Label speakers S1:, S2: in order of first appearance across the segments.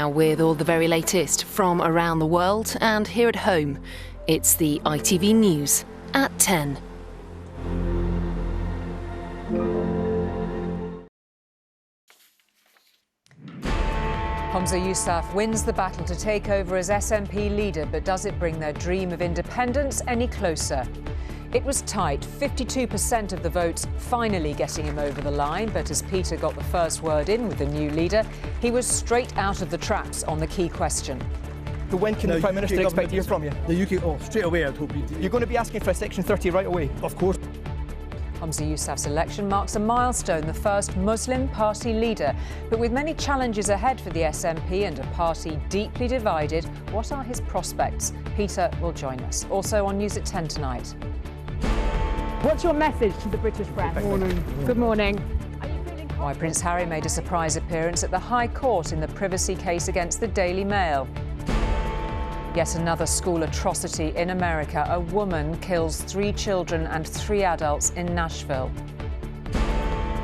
S1: Now with all the very latest from around the world and here at home, it's the ITV News at 10.
S2: Humza Yousaf wins the battle to take over as SNP leader, but does it bring their dream of independence any closer? It was tight, 52% of the votes finally getting him over the line, but as Peter got the first word in with the new leader, he was straight out of the traps on the key question.
S3: So when can the Prime Minister expect to hear from you?
S4: The UK, straight away I'd hope
S3: You're going to be asking for a Section 30 right away?
S4: Of course.
S2: Humza Yousaf's election marks a milestone, the first Muslim party leader. But with many challenges ahead for the SNP and a party deeply divided, what are his prospects? Peter will join us. Also on News at 10 tonight.
S5: What's your message to the British press? Good morning. Good morning.
S2: Why Prince Harry made a surprise appearance at the High Court in the privacy case against the Daily Mail. Yet another school atrocity in America. A woman kills 3 children and 3 adults in Nashville.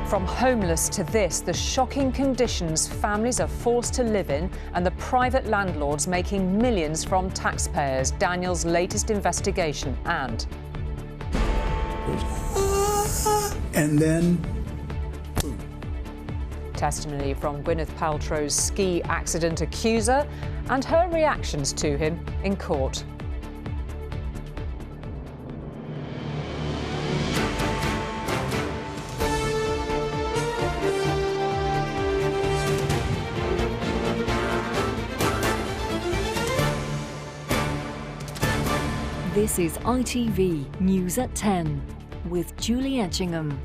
S2: From homeless to this, the shocking conditions families are forced to live in and the private landlords making millions from taxpayers. Daniel's latest investigation and
S4: then
S2: testimony from Gwyneth Paltrow's ski accident accuser and her reactions to him in court.
S6: This is ITV News at 10 with Julie Etchingham.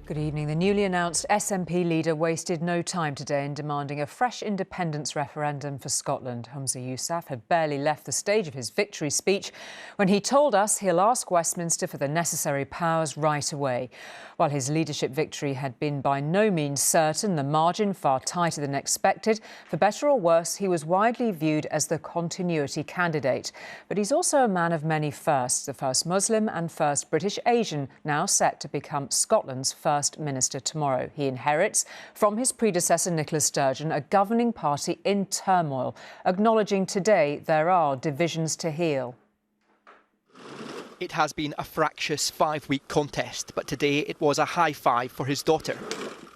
S2: Good evening. The newly announced SNP leader wasted no time today in demanding a fresh independence referendum for Scotland. Humza Yousaf had barely left the stage of his victory speech when he told us he'll ask Westminster for the necessary powers right away. While his leadership victory had been by no means certain, the margin far tighter than expected, for better or worse, he was widely viewed as the continuity candidate. But he's also a man of many firsts, the first Muslim and first British Asian, now set to become Scotland's First Minister tomorrow. He inherits from his predecessor Nicola Sturgeon a governing party in turmoil, acknowledging today there are divisions to heal.
S7: It has been a fractious 5-week contest, but today it was a high five for his daughter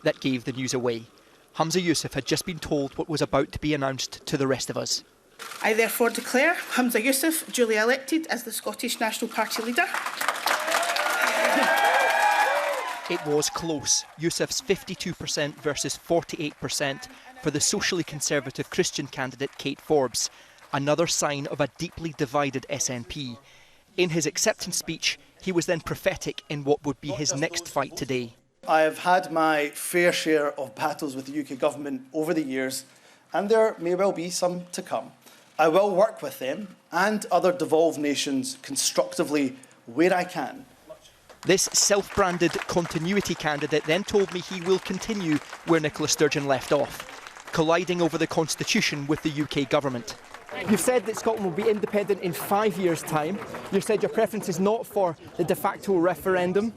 S7: that gave the news away. Humza Yousaf had just been told what was about to be announced to the rest of us.
S8: I therefore declare Humza Yousaf duly elected as the Scottish National Party leader.
S7: It was close. Yousaf's 52% versus 48% for the socially conservative Christian candidate Kate Forbes, another sign of a deeply divided SNP. In his acceptance speech, he was then prophetic in what would be his next fight today.
S9: I have had my fair share of battles with the UK government over the years, and there may well be some to come. I will work with them and other devolved nations constructively where I can.
S7: This self-branded continuity candidate then told me he will continue where Nicola Sturgeon left off, colliding over the constitution with the UK government.
S3: You've said that Scotland will be independent in 5 years' time. You've said your preference is not for the de facto referendum.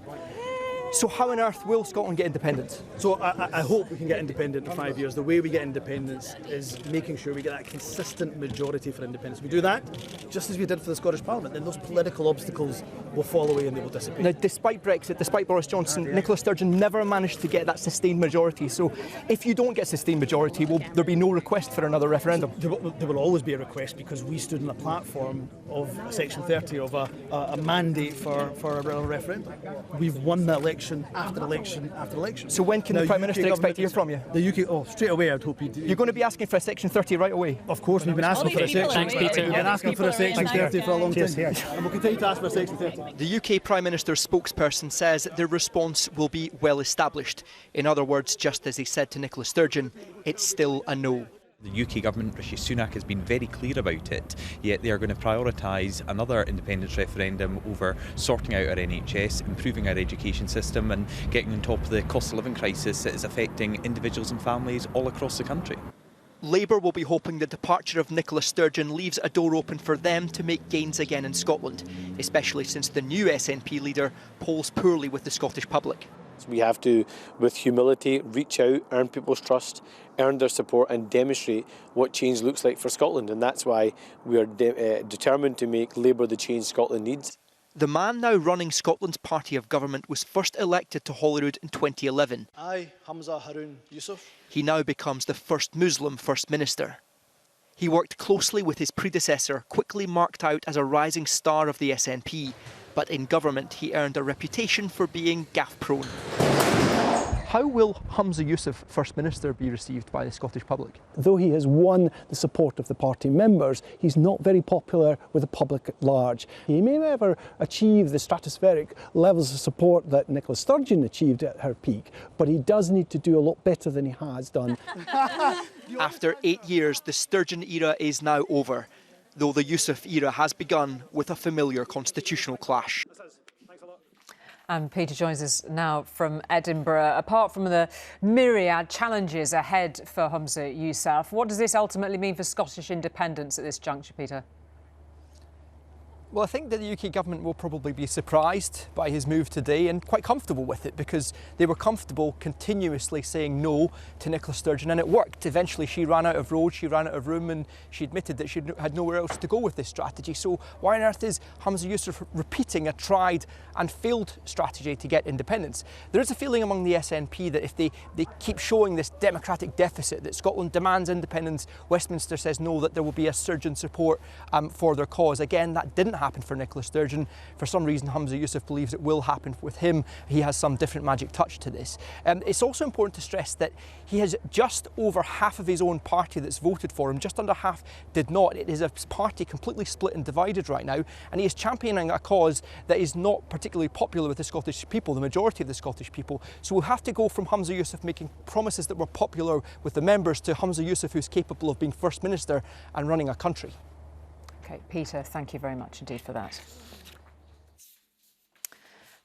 S3: So how on earth will Scotland get independence?
S4: So I hope we can get independent in 5 years. The way we get independence is making sure we get that consistent majority for independence. We do that, just as we did for the Scottish Parliament, then those political obstacles will fall away and they will dissipate.
S3: Now, despite Brexit, despite Boris Johnson, Nicola Sturgeon never managed to get that sustained majority. So if you don't get sustained majority, will there be no request for another referendum?
S4: There will always be a request because we stood on a platform of Section 30, of a mandate for a referendum. We've won that election after election after election.
S3: So when can the Prime Minister expect to hear from you?
S4: The UK, straight away I'd hope
S3: You're going to be asking for a Section 30 right away?
S4: Of course, we've been asking for a Section 30. We've been asking for a Section 30 for a long time. And we'll continue to ask for a Section 30.
S7: The UK Prime Minister's spokesperson says their response will be well established. In other words, just as he said to Nicola Sturgeon, it's still a no.
S10: The UK government, Rishi Sunak, has been very clear about it, yet they are going to prioritise another independence referendum over sorting out our NHS, improving our education system and getting on top of the cost of living crisis that is affecting individuals and families all across the country.
S7: Labour will be hoping the departure of Nicola Sturgeon leaves a door open for them to make gains again in Scotland, especially since the new SNP leader polls poorly with the Scottish public.
S11: We have to, with humility, reach out, earn people's trust, earn their support and demonstrate what change looks like for Scotland. And that's why we are determined to make Labour the change Scotland needs.
S7: The man now running Scotland's party of government was first elected to Holyrood in 2011.
S9: I, Hamza Haroon Yusuf.
S7: He now becomes the first Muslim First Minister. He worked closely with his predecessor, quickly marked out as a rising star of the SNP. But in government, he earned a reputation for being gaffe-prone.
S3: How will Hamza Yusuf, First Minister, be received by the Scottish public?
S12: Though he has won the support of the party members, he's not very popular with the public at large. He may never achieve the stratospheric levels of support that Nicola Sturgeon achieved at her peak, but he does need to do a lot better than he has done.
S7: After 8 years, the Sturgeon era is now over, though the Yusuf era has begun with a familiar constitutional clash.
S2: And Peter joins us now from Edinburgh. Apart from the myriad challenges ahead for Humza Yousaf, what does this ultimately mean for Scottish independence at this juncture, Peter?
S3: Well, I think that the UK government will probably be surprised by his move today and quite comfortable with it, because they were comfortable continuously saying no to Nicola Sturgeon, and it worked. Eventually she ran out of road, she ran out of room, and she admitted that she had nowhere else to go with this strategy. So why on earth is Hamza Yousaf repeating a tried and failed strategy to get independence? There is a feeling among the SNP that if they keep showing this democratic deficit, that Scotland demands independence, Westminster says no, that there will be a surge in support for their cause. Again, that didn't happen for Nicola Sturgeon. For some reason, Hamza Yousaf believes it will happen with him. He has some different magic touch to this. It's also important to stress that he has just over half of his own party that's voted for him. Just under half did not. It is a party completely split and divided right now, and he is championing a cause that is not particularly popular with the Scottish people, the majority of the Scottish people. So we'll have to go from Hamza Yousaf making promises that were popular with the members to Hamza Yousaf, who's capable of being First Minister and running a country.
S2: OK, Peter, thank you very much indeed for that.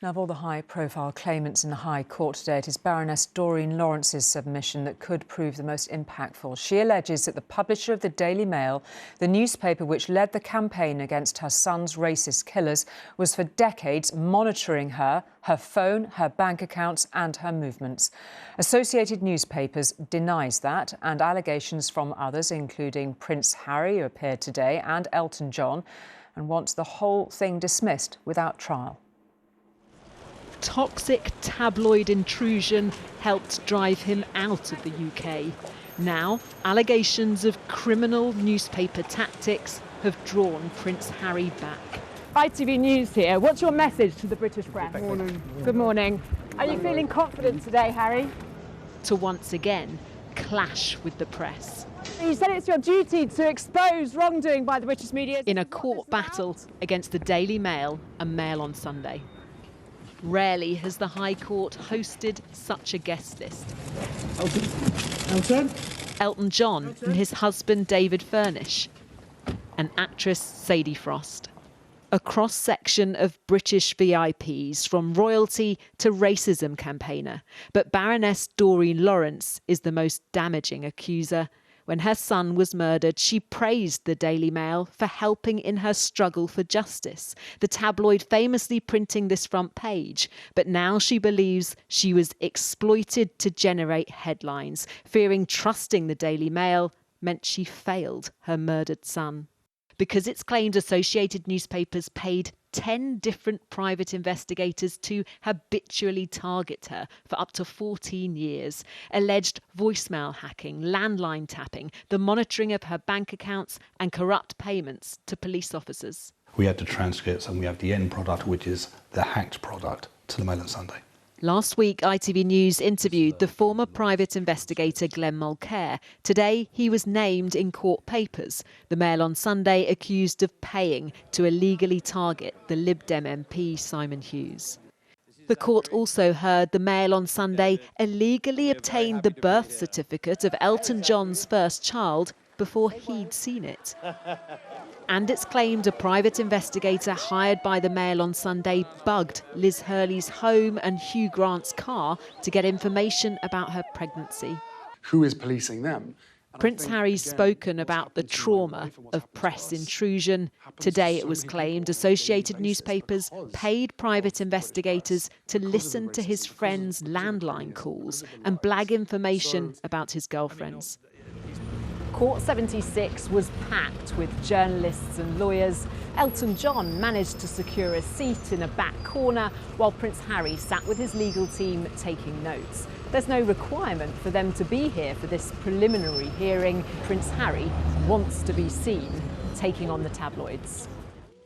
S2: Now, of all the high-profile claimants in the High Court today, it is Baroness Doreen Lawrence's submission that could prove the most impactful. She alleges that the publisher of the Daily Mail, the newspaper which led the campaign against her son's racist killers, was for decades monitoring her phone, her bank accounts and her movements. Associated Newspapers denies that, and allegations from others, including Prince Harry, who appeared today, and Elton John, and wants the whole thing dismissed without trial.
S13: Toxic tabloid intrusion helped drive him out of the UK. Now, allegations of criminal newspaper tactics have drawn Prince Harry back.
S5: ITV News here. What's your message to the British press?
S12: Good morning.
S5: Good morning. Are you feeling confident today, Harry?
S13: To once again clash with the press.
S5: You said it's your duty to expose wrongdoing by the British media.
S13: In a court battle against the Daily Mail and Mail on Sunday. Rarely has the High Court hosted such a guest list. Elton John and his husband David Furnish, and actress Sadie Frost. A cross-section of British VIPs, from royalty to racism campaigner. But Baroness Doreen Lawrence is the most damaging accuser. When her son was murdered, she praised the Daily Mail for helping in her struggle for justice, the tabloid famously printing this front page. But now she believes she was exploited to generate headlines, fearing trusting the Daily Mail meant she failed her murdered son. Because it's claimed Associated Newspapers paid 10 different private investigators to habitually target her for up to 14 years. Alleged voicemail hacking, landline tapping, the monitoring of her bank accounts and corrupt payments to police officers.
S14: We have the transcripts and we have the end product, which is the hacked product to the Mail on Sunday.
S13: Last week, ITV News interviewed the former private investigator Glenn Mulcair. Today, he was named in court papers. The Mail on Sunday accused of paying to illegally target the Lib Dem MP Simon Hughes. The court also heard the Mail on Sunday illegally obtained the birth certificate of Elton John's first child before he'd seen it. And it's claimed a private investigator hired by the Mail on Sunday bugged Liz Hurley's home and Hugh Grant's car to get information about her pregnancy.
S15: Who is policing them?
S13: Prince Harry's spoken about the trauma of press intrusion. Today, it was claimed Associated Newspapers paid private investigators to listen to his friends' landline calls and blag information about his girlfriends.
S2: Court 76 was packed with journalists and lawyers. Elton John managed to secure a seat in a back corner while Prince Harry sat with his legal team taking notes. There's no requirement for them to be here for this preliminary hearing. Prince Harry wants to be seen taking on the tabloids.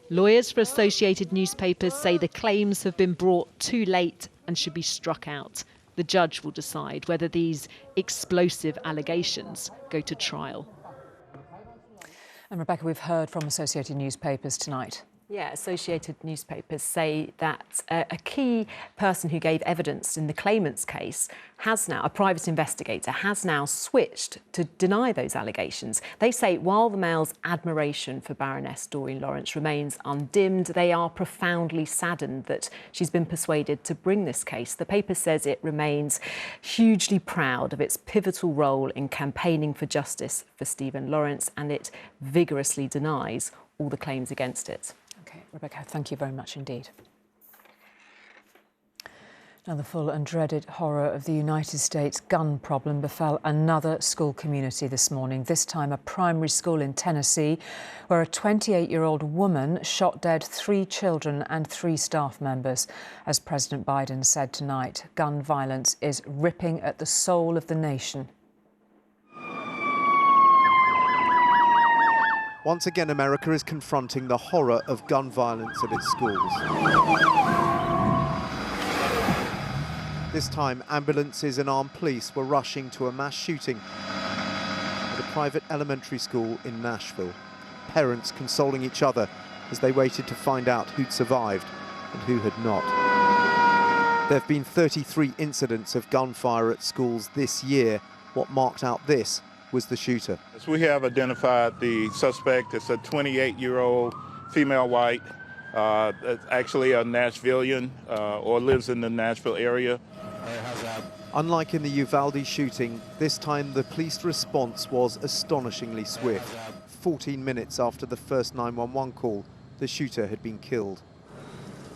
S13: Lawyers for Associated Newspapers say the claims have been brought too late and should be struck out. The judge will decide whether these explosive allegations go to trial.
S2: And Rebecca, we've heard from Associated Newspapers tonight.
S15: Yeah, Associated Newspapers say that a key person who gave evidence in the claimant's case has now, a private investigator, has now switched to deny those allegations. They say while the Mail's admiration for Baroness Doreen Lawrence remains undimmed, they are profoundly saddened that she's been persuaded to bring this case. The paper says it remains hugely proud of its pivotal role in campaigning for justice for Stephen Lawrence, and it vigorously denies all the claims against it.
S2: OK, Rebecca, thank you very much indeed. Now, the full and dreaded horror of the United States gun problem befell another school community this morning, this time a primary school in Tennessee, where a 28-year-old woman shot dead 3 children and 3 staff members. As President Biden said tonight, gun violence is ripping at the soul of the nation.
S16: Once again, America is confronting the horror of gun violence at its schools. This time, ambulances and armed police were rushing to a mass shooting at a private elementary school in Nashville. Parents consoling each other as they waited to find out who'd survived and who had not. There have been 33 incidents of gunfire at schools this year. What marked out this was the shooter.
S17: We have identified the suspect. It's a 28-year-old female white, actually a Nashvilleian or lives in the Nashville area.
S16: Unlike in the Uvalde shooting, this time the police response was astonishingly swift. 14 minutes after the first 911 call, the shooter had been killed.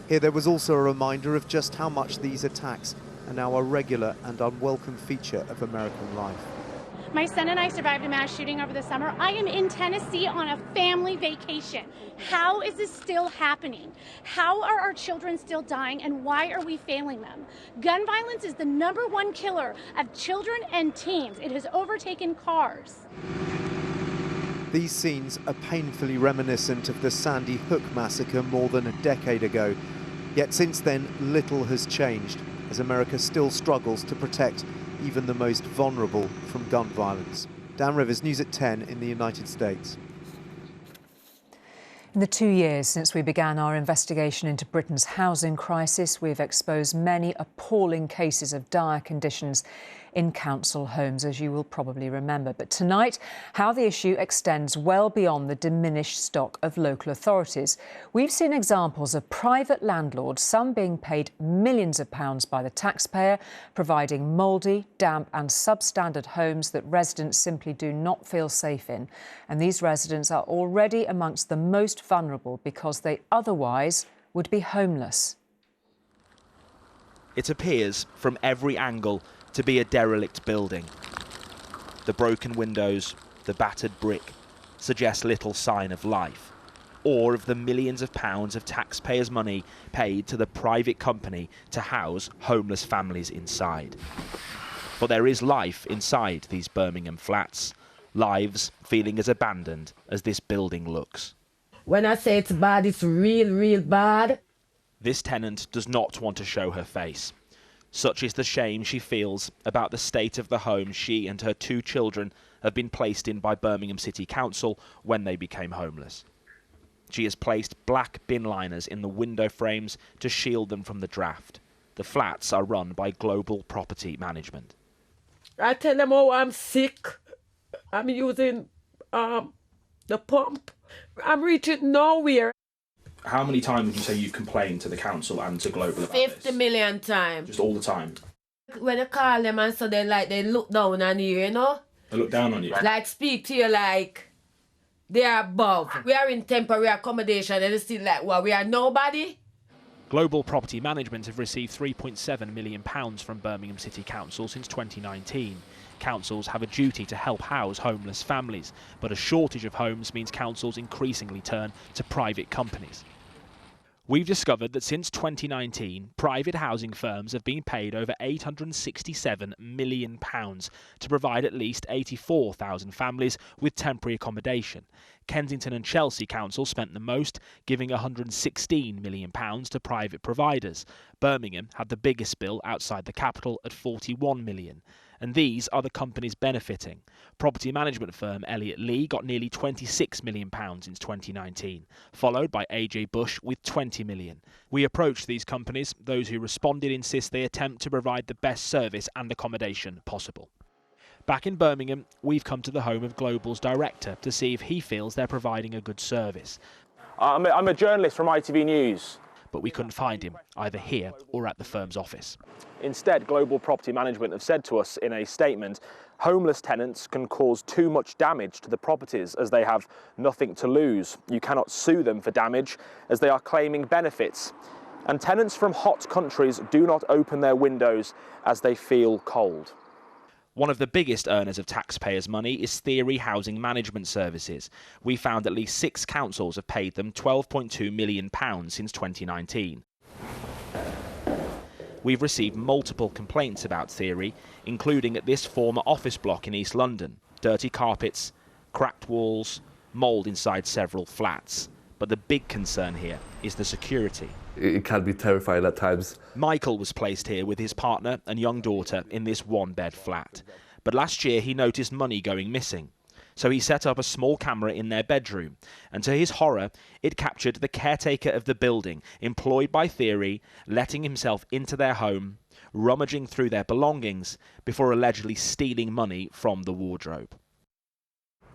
S16: Here there was also a reminder of just how much these attacks are now a regular and unwelcome feature of American life.
S18: My son and I survived a mass shooting over the summer. I am in Tennessee on a family vacation. How is this still happening? How are our children still dying, and why are we failing them? Gun violence is the #1 killer of children and teens. It has overtaken cars.
S16: These scenes are painfully reminiscent of the Sandy Hook massacre more than a decade ago. Yet since then, little has changed, as America still struggles to protect even the most vulnerable from gun violence. Dan Rivers, News at 10 in the United States.
S2: In the 2 years since we began our investigation into Britain's housing crisis, we've exposed many appalling cases of dire conditions in council homes, as you will probably remember. But tonight, how the issue extends well beyond the diminished stock of local authorities. We've seen examples of private landlords, some being paid millions of pounds by the taxpayer, providing mouldy, damp and substandard homes that residents simply do not feel safe in. And these residents are already amongst the most vulnerable because they otherwise would be homeless.
S19: It appears from every angle to be a derelict building. The broken windows, the battered brick, suggest little sign of life, or of the millions of pounds of taxpayers' money paid to the private company to house homeless families inside. But there is life inside these Birmingham flats, lives feeling as abandoned as this building looks.
S20: When I say it's bad, it's real bad.
S19: This tenant does not want to show her face. Such is the shame she feels about the state of the home she and her 2 children have been placed in by Birmingham City Council when they became homeless. She has placed black bin liners in the window frames to shield them from the draft. The flats are run by Global Property Management.
S20: I tell them, oh, I'm sick. I'm using the pump. I'm reaching nowhere.
S19: How many times would you say you've complained to the council and to Global about
S20: 50 million times.
S19: Just all the time?
S20: When I call them and so they look down on you, you know,
S21: They look down on you.
S20: Like speak to you like they are above. We are in temporary accommodation and it's still like, well, we are nobody.
S22: Global Property Management have received £3.7 million from Birmingham City Council since 2019. Councils have a duty to help house homeless families, but a shortage of homes means councils increasingly turn to private companies. We've discovered that since 2019, private housing firms have been paid over £867 million to provide at least 84,000 families with temporary accommodation. Kensington and Chelsea Council spent the most, giving £116 million to private providers. Birmingham had the biggest bill outside the capital at £41 million. And these are the companies benefiting. Property management firm Elliott Lee got nearly £26 million since 2019, followed by AJ Bush with £20 million. We approached these companies. Those who responded insist they attempt to provide the best service and accommodation possible. Back in Birmingham, we've come to the home of Global's director to see if he feels they're providing a good service.
S23: I'm a journalist from ITV News.
S22: But we couldn't find him, either here or at the firm's office.
S23: Instead, Global Property Management have said to us in a statement, homeless tenants can cause too much damage to the properties as they have nothing to lose. You cannot sue them for damage as they are claiming benefits. And tenants from hot countries do not open their windows as they feel cold.
S22: One of the biggest earners of taxpayers' money is Theory Housing Management Services. We found at least 6 councils have paid them £12.2 million since 2019. We've received multiple complaints about Theory, including at this former office block in East London. Dirty carpets, cracked walls, mould inside several flats. But the big concern here is the security.
S24: It can be terrifying at times.
S22: Michael was placed here with his partner and young daughter in this one-bed flat. But last year he noticed money going missing. So he set up a small camera in their bedroom, and to his horror, it captured the caretaker of the building, employed by Theory, letting himself into their home, rummaging through their belongings, before allegedly stealing money from the wardrobe.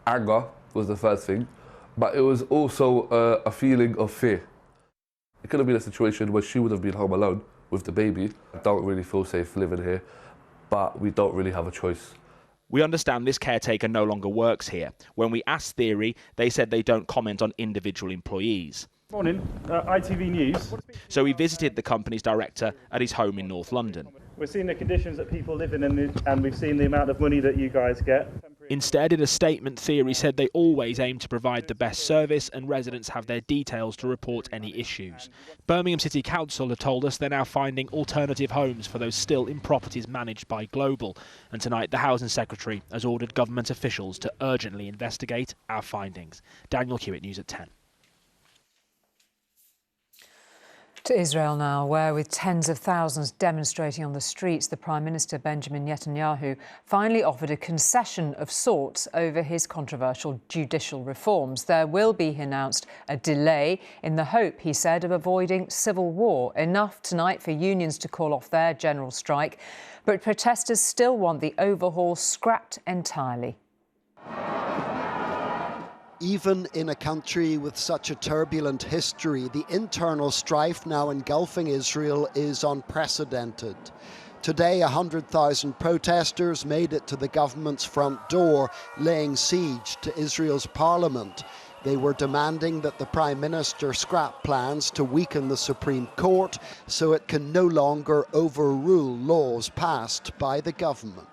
S24: Anger was the first thing, but it was also a feeling of fear. It could have been a situation where she would have been home alone with the baby. I don't really feel safe living here, but we don't really have a choice.
S22: We understand this caretaker no longer works here. When we asked Theory, they said they don't comment on individual employees.
S25: Morning, ITV News.
S22: So we visited the company's director at his home in North London.
S25: We're seeing the conditions that people live in and we've seen the amount of money that you guys get.
S22: Instead, in a statement, Theory said they always aim to provide the best service and residents have their details to report any issues. Birmingham City Council have told us they're now finding alternative homes for those still in properties managed by Global. And tonight, the Housing Secretary has ordered government officials to urgently investigate our findings. Daniel Hewitt, News at 10.
S2: To Israel now, where with tens of thousands demonstrating on the streets, the Prime Minister Benjamin Netanyahu finally offered a concession of sorts over his controversial judicial reforms. There will be, he announced, a delay in the hope, he said, of avoiding civil war. Enough tonight for unions to call off their general strike, but protesters still want the overhaul scrapped entirely.
S26: Even in a country with such a turbulent history, the internal strife now engulfing Israel is unprecedented. Today, 100,000 protesters made it to the government's front door, laying siege to Israel's parliament. They were demanding that the Prime Minister scrap plans to weaken the Supreme Court so it can no longer overrule laws passed by the government.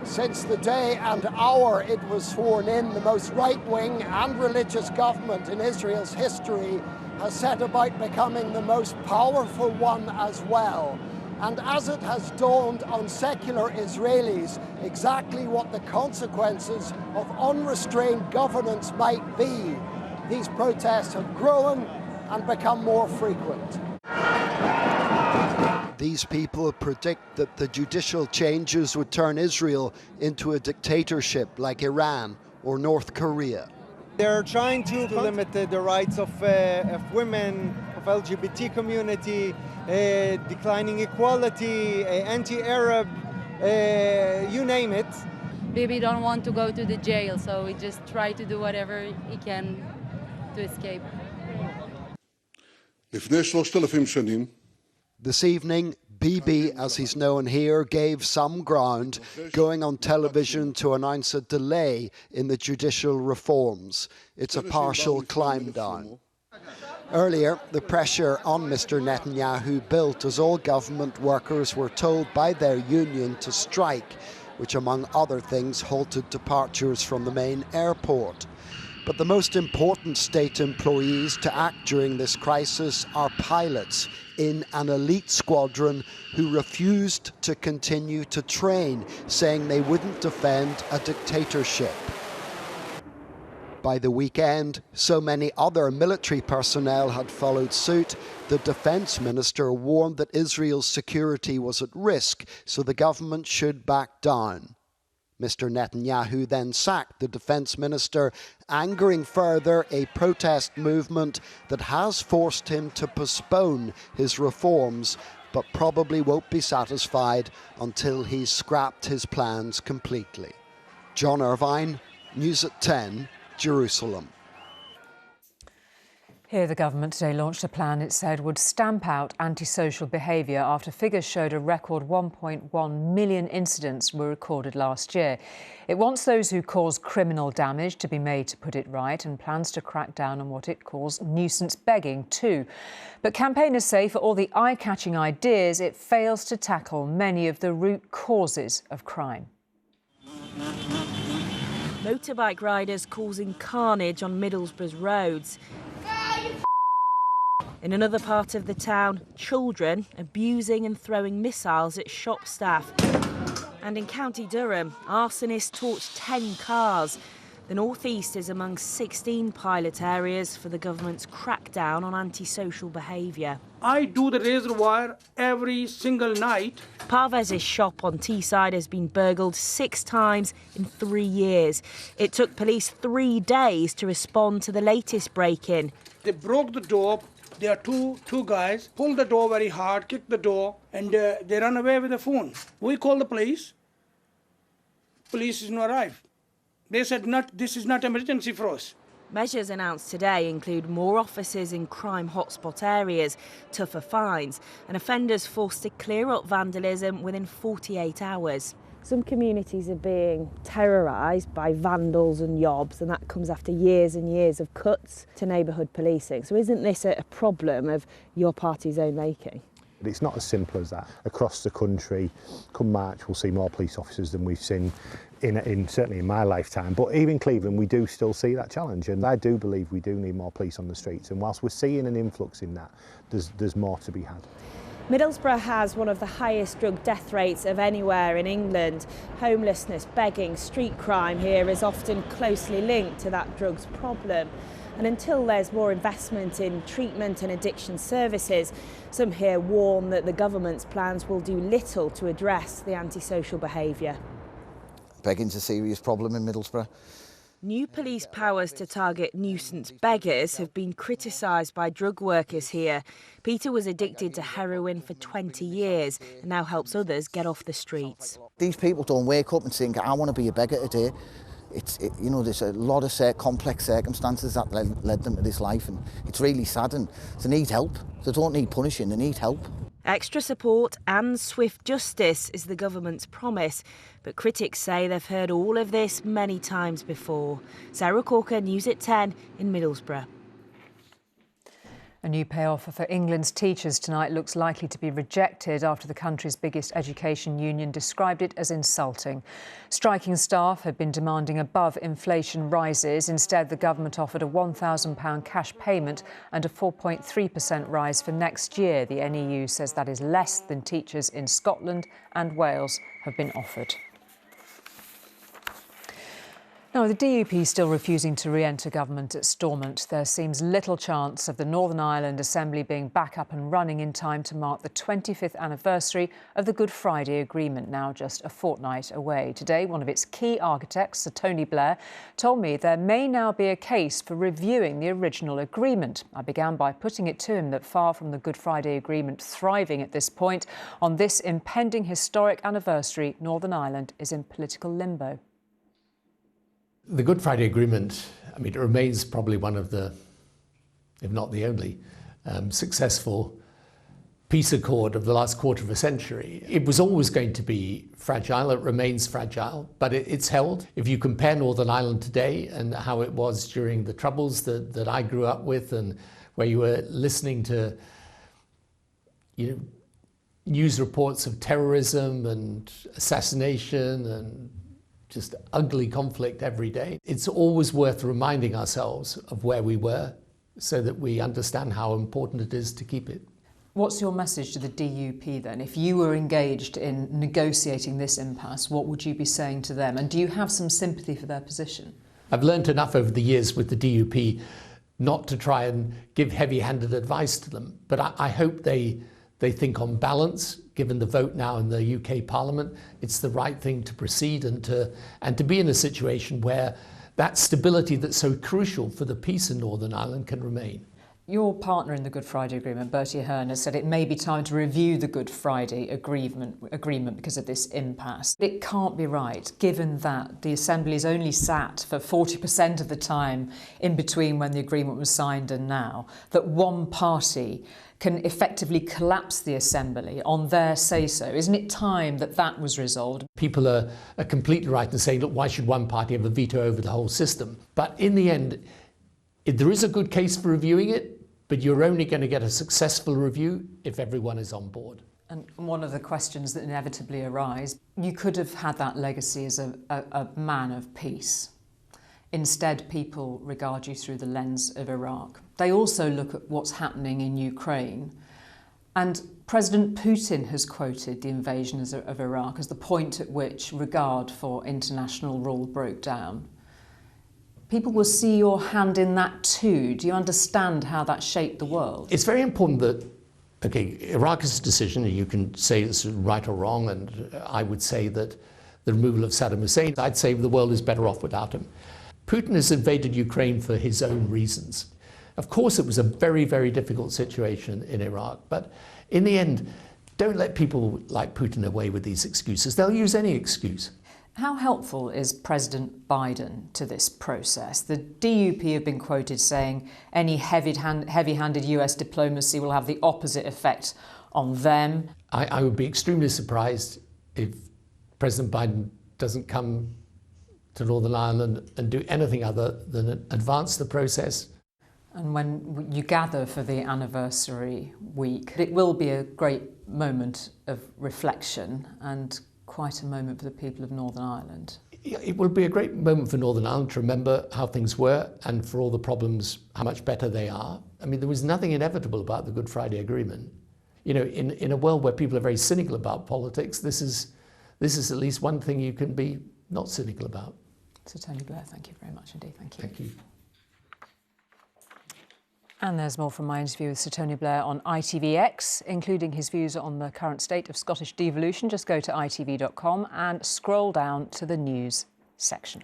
S27: Since the day and hour it was sworn in, the most right-wing and religious government in Israel's history has set about becoming the most powerful one as well. And as it has dawned on secular Israelis exactly what the consequences of unrestrained governance might be, these protests have grown and become more frequent.
S26: These people predict that the judicial changes would turn Israel into a dictatorship like Iran or North Korea.
S28: They're trying to limit the rights of women, of LGBT community, declining equality, anti-Arab, you name it.
S29: Baby don't want to go to the jail, so we just try to do whatever he can to escape.
S26: This evening, Bibi, as he's known here, gave some ground, going on television to announce a delay in the judicial reforms. It's a partial climb down. Earlier, the pressure on Mr Netanyahu built as all government workers were told by their union to strike, which among other things halted departures from the main airport. But the most important state employees to act during this crisis are pilots in an elite squadron who refused to continue to train, saying they wouldn't defend a dictatorship. By the weekend, so many other military personnel had followed suit, the defence minister warned that Israel's security was at risk, so the government should back down. Mr Netanyahu then sacked the defence minister, angering further a protest movement that has forced him to postpone his reforms, but probably won't be satisfied until he's scrapped his plans completely. John Irvine, News at 10, Jerusalem.
S2: Here, the government today launched a plan it said would stamp out antisocial behaviour after figures showed a record 1.1 million incidents were recorded last year. It wants those who cause criminal damage to be made to put it right and plans to crack down on what it calls nuisance begging too. But campaigners say for all the eye-catching ideas, it fails to tackle many of the root causes of crime.
S1: Motorbike riders causing carnage on Middlesbrough's roads. In another part of the town, children abusing and throwing missiles at shop staff. And in County Durham, arsonists torched 10 cars. The North East is among 16 pilot areas for the government's crackdown on antisocial behaviour.
S4: I do the razor wire every single night.
S1: Parvez's shop on Teesside has been burgled 6 times in 3 years. It took police 3 days to respond to the latest break-in.
S4: They broke the door. There are two guys, pulled the door very hard, kicked the door, and they ran away with the phone. We called the police. Police didn't arrive. They said, this is not emergency for us.
S1: Measures announced today include more officers in crime hotspot areas, tougher fines, and offenders forced to clear up vandalism within 48 hours. Some communities are being terrorised by vandals and yobs, and that comes after years and years of cuts to neighbourhood policing. So isn't this a problem of your party's own making?
S6: It's not as simple as that. Across the country, come March, we'll see more police officers than we've seen certainly in my lifetime. But even in Cleveland, we do still see that challenge, and I do believe we do need more police on the streets. And whilst we're seeing an influx in that, there's more to be had.
S1: Middlesbrough has one of the highest drug death rates of anywhere in England. Homelessness, begging, street crime here is often closely linked to that drugs problem. And until there's more investment in treatment and addiction services, some here warn that the government's plans will do little to address the antisocial behaviour.
S7: Begging's a serious problem in Middlesbrough.
S1: New police powers to target nuisance beggars have been criticised by drug workers here. Peter was addicted to heroin for 20 years and now helps others get off the streets.
S7: These people don't wake up and think, I want to be a beggar today. There's a lot of complex circumstances that led them to this life, and it's really sad, and they need help. They don't need punishing, they need help.
S1: Extra support and swift justice is the government's promise, but critics say they've heard all of this many times before. Sarah Corker, News at 10 in Middlesbrough.
S2: A new pay offer for England's teachers tonight looks likely to be rejected after the country's biggest education union described it as insulting. Striking staff had been demanding above inflation rises. Instead, the government offered a £1,000 cash payment and a 4.3% rise for next year. The NEU says that is less than teachers in Scotland and Wales have been offered. Now, with the DUP still refusing to re-enter government at Stormont, there seems little chance of the Northern Ireland Assembly being back up and running in time to mark the 25th anniversary of the Good Friday Agreement, now just a fortnight away. Today, one of its key architects, Sir Tony Blair, told me there may now be a case for reviewing the original agreement. I began by putting it to him that far from the Good Friday Agreement thriving at this point, on this impending historic anniversary, Northern Ireland is in political limbo.
S8: The Good Friday Agreement, it remains probably one of the, if not the only, successful peace accord of the last quarter of a century. It was always going to be fragile. It remains fragile, but it's held. If you compare Northern Ireland today and how it was during the Troubles that I grew up with, and where you were listening to news reports of terrorism and assassination and just ugly conflict every day, it's always worth reminding ourselves of where we were so that we understand how important it is to keep it.
S2: What's your message to the DUP then? If you were engaged in negotiating this impasse, what would you be saying to them? And do you have some sympathy for their position?
S8: I've learned enough over the years with the DUP not to try and give heavy-handed advice to them. But I hope they think on balance, given the vote now in the UK Parliament, it's the right thing to proceed and to be in a situation where that stability that's so crucial for the peace in Northern Ireland can remain.
S2: Your partner in the Good Friday Agreement, Bertie Ahern, has said it may be time to review the Good Friday agreement because of this impasse. It can't be right, given that the Assembly's only sat for 40% of the time in between when the agreement was signed and now, that one party can effectively collapse the Assembly on their say-so. Isn't it time that that was resolved?
S8: People are completely right in saying, look, why should one party have a veto over the whole system? But in the end, there is a good case for reviewing it, but you're only going to get a successful review if everyone is on board.
S2: And one of the questions that inevitably arise, you could have had that legacy as a man of peace. Instead, people regard you through the lens of Iraq. They also look at what's happening in Ukraine. And President Putin has quoted the invasion of Iraq as the point at which regard for international rule broke down. People will see your hand in that too. Do you understand how that shaped the world?
S8: It's very important that, okay, Iraq is a decision, and you can say it's right or wrong, and I would say that the removal of Saddam Hussein, I'd say the world is better off without him. Putin has invaded Ukraine for his own reasons. Of course, it was a very, very difficult situation in Iraq, but in the end, don't let people like Putin away with these excuses. They'll use any excuse.
S2: How helpful is President Biden to this process? The DUP have been quoted saying any heavy-handed US diplomacy will have the opposite effect on them.
S8: I would be extremely surprised if President Biden doesn't come to Northern Ireland and do anything other than advance the process.
S2: And when you gather for the anniversary week, it will be a great moment of reflection and quite a moment for the people of Northern Ireland.
S8: It will be a great moment for Northern Ireland to remember how things were and for all the problems, how much better they are. I mean, there was nothing inevitable about the Good Friday Agreement. You know, in a world where people are very cynical about politics, this is at least one thing you can be not cynical about.
S2: Sir Tony Blair, thank you very much indeed. Thank you.
S8: Thank you.
S2: And there's more from my interview with Sir Tony Blair on ITVX, including his views on the current state of Scottish devolution. Just go to itv.com and scroll down to the news section.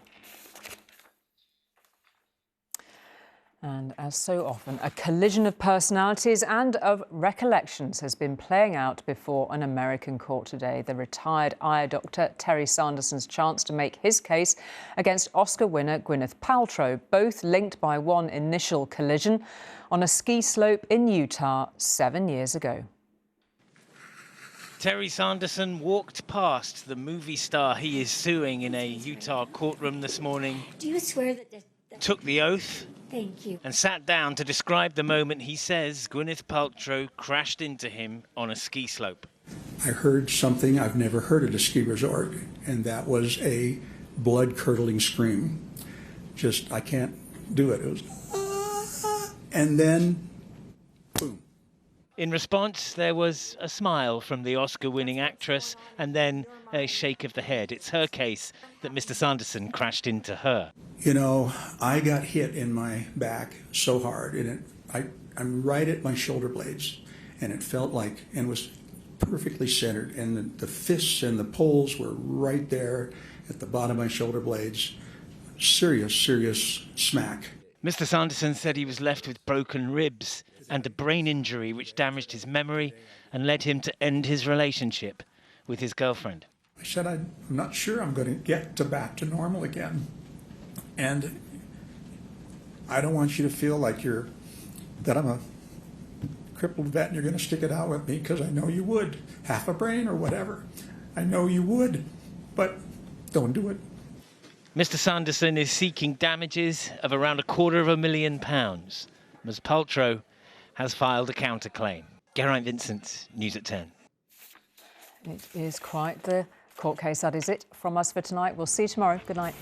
S2: And as so often, a collision of personalities and of recollections has been playing out before an American court today. The retired eye doctor Terry Sanderson's chance to make his case against Oscar winner Gwyneth Paltrow, both linked by one initial collision on a ski slope in Utah 7 years ago.
S3: Terry Sanderson walked past the movie star he is suing in a Utah courtroom this morning.
S5: Do you swear that...
S3: Took the oath.
S5: Thank you.
S3: And sat down to describe the moment he says Gwyneth Paltrow crashed into him on a ski slope.
S9: I heard something I've never heard at a ski resort, and that was a blood-curdling scream. Just, I can't do it. It was, and then, boom.
S3: In response, there was a smile from the Oscar-winning actress and then a shake of the head. It's her case that Mr. Sanderson crashed into her.
S9: You know, I got hit in my back so hard, and I'm right at my shoulder blades, and it felt like, and was perfectly centered, and the fists and the poles were right there at the bottom of my shoulder blades. Serious, serious smack.
S3: Mr. Sanderson said he was left with broken ribs and a brain injury which damaged his memory and led him to end his relationship with his girlfriend.
S9: I said, I'm not sure I'm going to get back to normal again. And I don't want you to feel like that I'm a crippled vet and you're going to stick it out with me because I know you would. Half a brain or whatever. I know you would, but don't do it.
S3: Mr Sanderson is seeking damages of around £250,000. Ms Paltrow has filed a counterclaim. Geraint Vincent, News at 10.
S2: It is quite the court case, that is it from us for tonight. We'll see you tomorrow. Good night.